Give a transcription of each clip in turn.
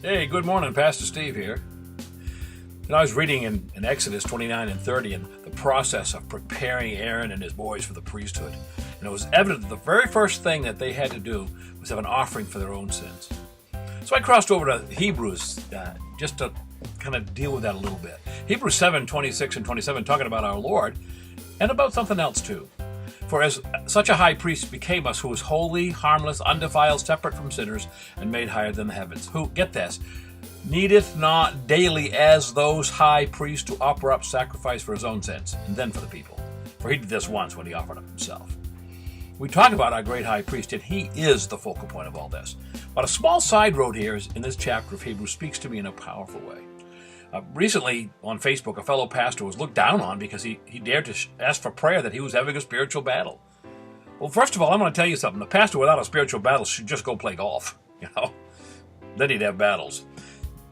Hey, good morning, Pastor Steve here. I was reading in Exodus 29 and 30 and the process of preparing Aaron and his boys for the priesthood. And it was evident that the very first thing that they had to do was have an offering for their own sins. So I crossed over to Hebrews just to kind of deal with that a little bit. Hebrews 7:26 and 27 talking about our Lord and about something else too. For as such a high priest became us, who is holy, harmless, undefiled, separate from sinners, and made higher than the heavens, who, get this, needeth not daily as those high priests to offer up sacrifice for his own sins, and then for the people. For he did this once when he offered up himself. We talk about our great high priest, and he is the focal point of all this. But a small side road here is in this chapter of Hebrews speaks to me in a powerful way. Recently, on Facebook, a fellow pastor was looked down on because he dared to ask for prayer that he was having a spiritual battle. Well, first of all, I'm going to tell you something. The pastor without a spiritual battle should just go play golf, Then he'd have battles.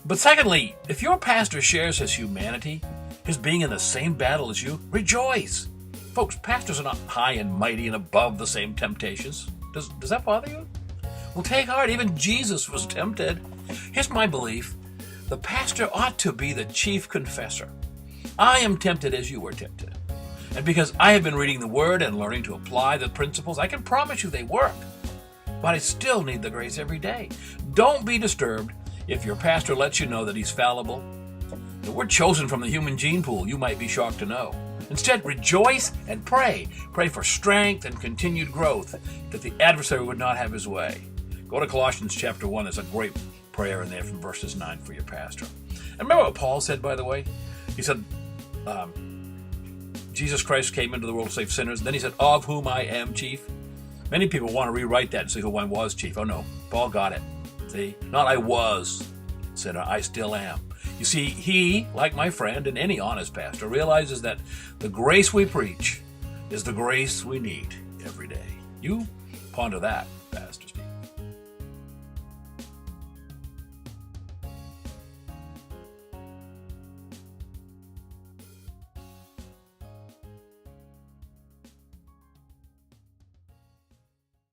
But secondly, if your pastor shares his humanity, his being in the same battle as you, rejoice. Folks, pastors are not high and mighty and above the same temptations. Does that bother you? Well, take heart. Even Jesus was tempted. Here's my belief. The pastor ought to be the chief confessor. I am tempted as you were tempted. And because I have been reading the Word and learning to apply the principles, I can promise you they work. But I still need the grace every day. Don't be disturbed if your pastor lets you know that he's fallible. We're chosen from the human gene pool, you might be shocked to know. Instead, rejoice and pray. Pray for strength and continued growth, that the adversary would not have his way. Go to Colossians chapter 1. There's a great prayer in there from verses 9 for your pastor. And remember what Paul said, by the way? He said, Jesus Christ came into the world to save sinners. And then he said, of whom I am chief. Many people want to rewrite that and say who I was chief. Oh no, Paul got it. See, not I was sinner, I still am. You see, he, like my friend and any honest pastor, realizes that the grace we preach is the grace we need every day. You ponder that, Pastor Steve.